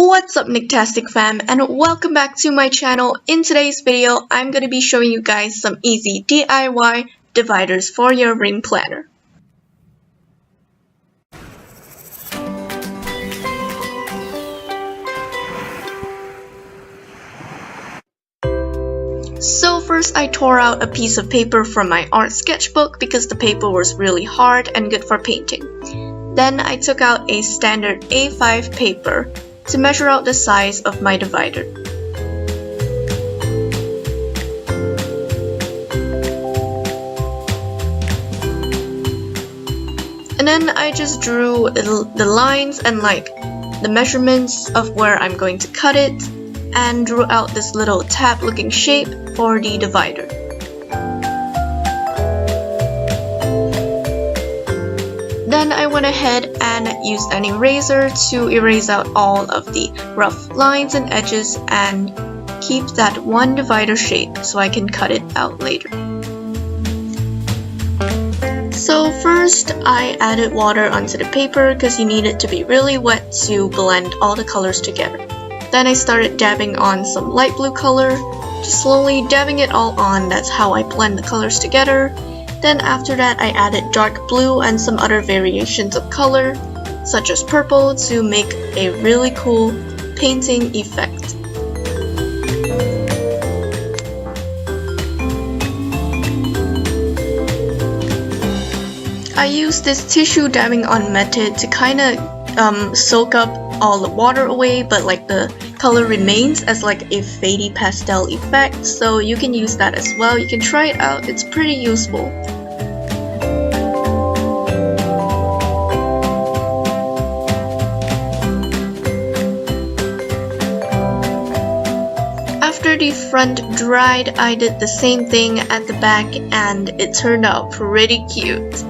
What's up, Nicktasticfam, and welcome back to my channel. In today's video, I'm going to be showing you guys some easy DIY dividers for your ring planner. So first I tore out a piece of paper from my art sketchbook because the paper was really hard and good for painting. Then I took out a standard A5 paper to measure out the size of my divider. And then I just drew the lines and the measurements of where I'm going to cut it, and drew out this little tab looking shape for the divider. Then I went ahead and used an eraser to erase out all of the rough lines and edges and keep that one divider shape so I can cut it out later. So first I added water onto the paper because you need it to be really wet to blend all the colors together. Then I started dabbing on some light blue color, just slowly dabbing it all on. That's how I blend the colors together. Then after that I added dark blue and some other variations of color, such as purple, to make a really cool painting effect. I used this tissue dabbing on method to kind of soak up all the water away, but the color remains as a fadey pastel effect, so you can use that as well. You can try it out, it's pretty useful. After the front dried, I did the same thing at the back and it turned out pretty cute.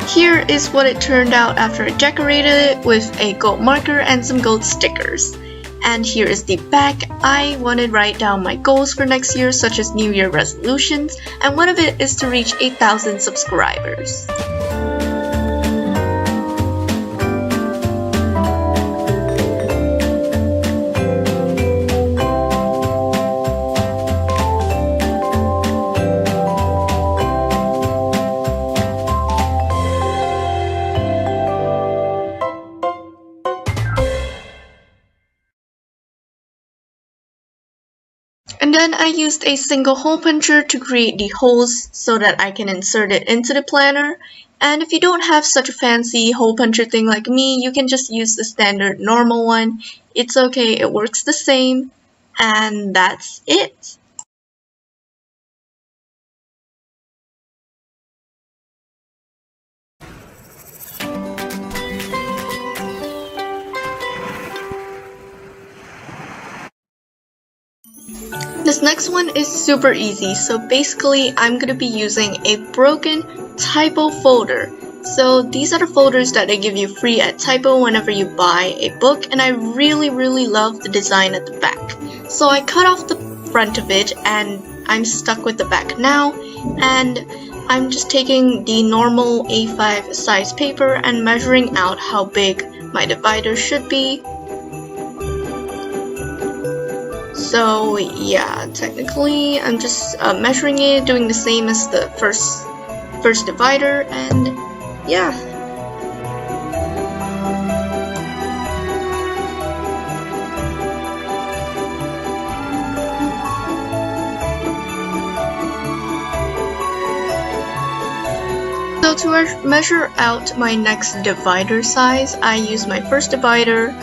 Here is what it turned out after I decorated it with a gold marker and some gold stickers. And here is the back. I wanted to write down my goals for next year, such as New Year resolutions, and one of it is to reach 8,000 subscribers. And then I used a single hole puncher to create the holes so that I can insert it into the planner. And if you don't have such a fancy hole puncher thing like me, you can just use the standard normal one. It's okay, it works the same. And that's it. This next one is super easy, so basically I'm going to be using a broken typo folder. So these are the folders that they give you free at Typo whenever you buy a book, and I really love the design at the back. So I cut off the front of it and I'm stuck with the back now, and I'm just taking the normal A5 size paper and measuring out how big my divider should be. So yeah, technically I'm just measuring it, doing the same as the first divider, and yeah. So to measure out my next divider size, I use my first divider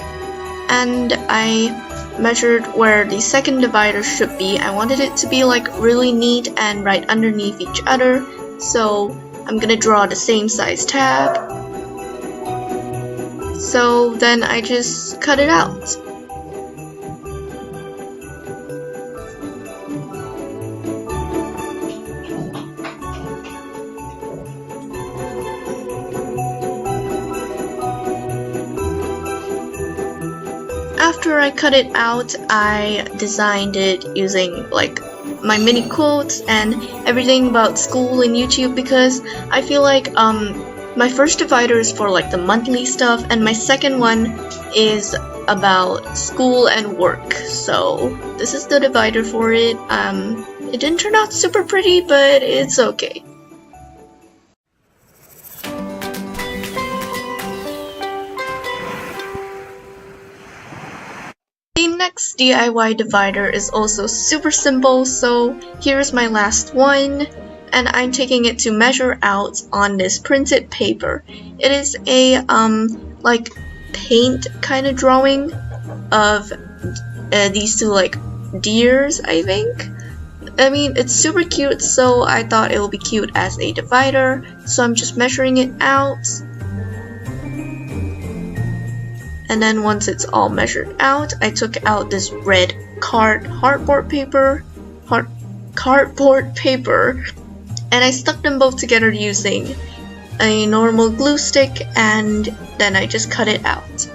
and I measured where the second divider should be. I wanted it to be like really neat and right underneath each other. So I'm gonna draw the same size tab. So then I just cut it out. After I cut it out, I designed it using like my mini quotes and everything about school and YouTube, because I feel like my first divider is for like the monthly stuff and my second one is about school and work. So this is the divider for it. It didn't turn out super pretty, but it's okay. The next DIY divider is also super simple, so here's my last one, and I'm taking it to measure out on this printed paper. It is a like paint kind of drawing of these two like deers, I think. I mean, it's super cute, so I thought it would be cute as a divider, so I'm just measuring it out. And then once it's all measured out, I took out this red cardboard paper, and I stuck them both together using a normal glue stick, and then I just cut it out.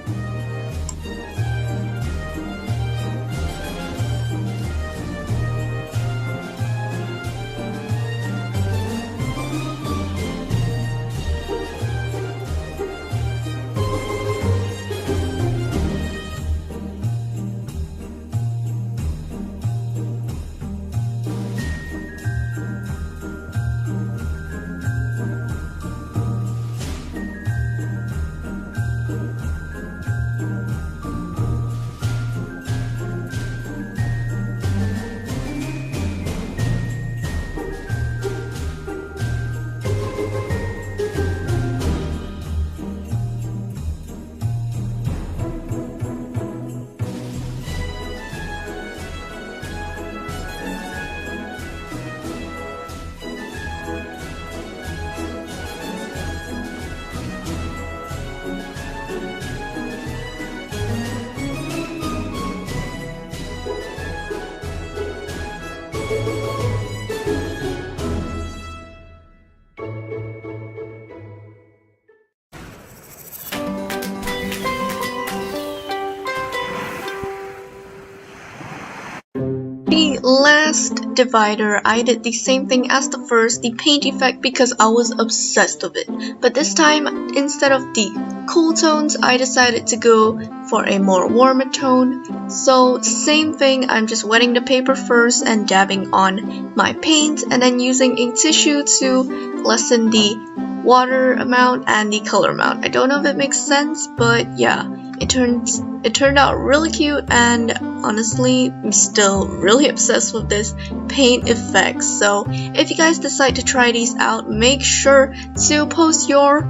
The last divider, I did the same thing as the first, the paint effect, because I was obsessed with it. But this time, instead of the cool tones, I decided to go for a more warmer tone. So same thing, I'm just wetting the paper first and dabbing on my paint, and then using a tissue to lessen the water amount and the color amount. I don't know if it makes sense, but yeah. It turned out really cute, and honestly, I'm still really obsessed with this paint effect. So if you guys decide to try these out, make sure to post your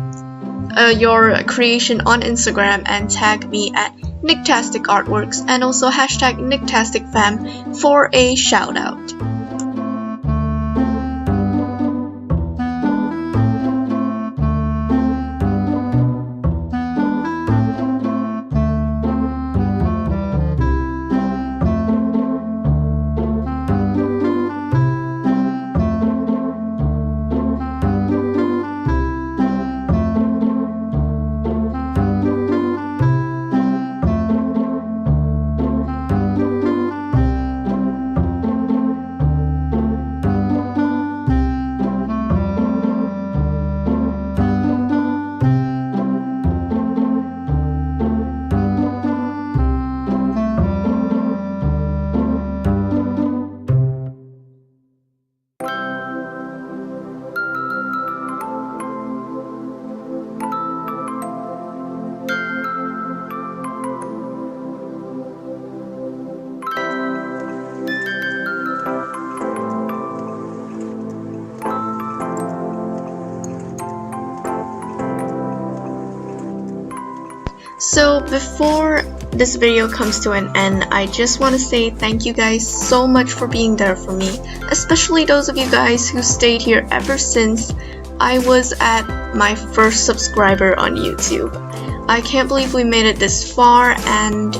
creation on Instagram and tag me at Nicktasticartworks and also hashtag Nicktasticfam for a shout out. So before this video comes to an end, I just want to say thank you guys so much for being there for me, especially those of you guys who stayed here ever since I was at my first subscriber on YouTube. I can't believe we made it this far, and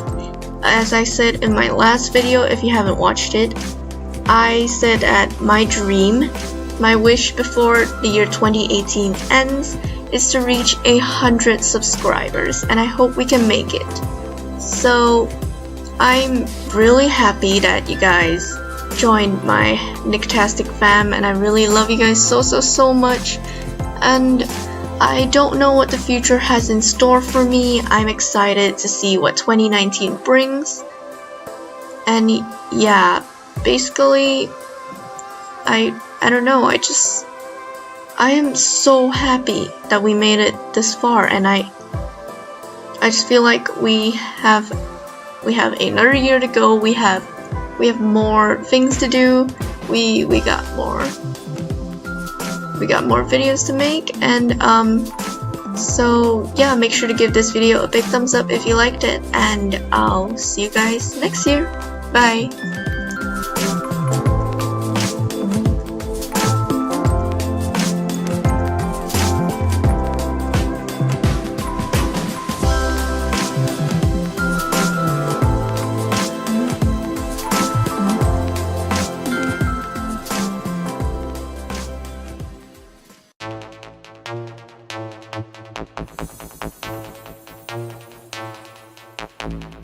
as I said in my last video, if you haven't watched it, I said that my dream, my wish before the year 2018 ends, is to reach 100 subscribers, and I hope we can make it. So I'm really happy that you guys joined my Nicktasticfam, and I really love you guys so much. And I don't know what the future has in store for me. I'm excited to see what 2019 brings. And yeah, basically I don't know, I am so happy that we made it this far, and I just feel like we have another year to go. We have more things to do. We got more videos to make, and so yeah, make sure to give this video a big thumbs up if you liked it, and I'll see you guys next year. Bye. Thank you.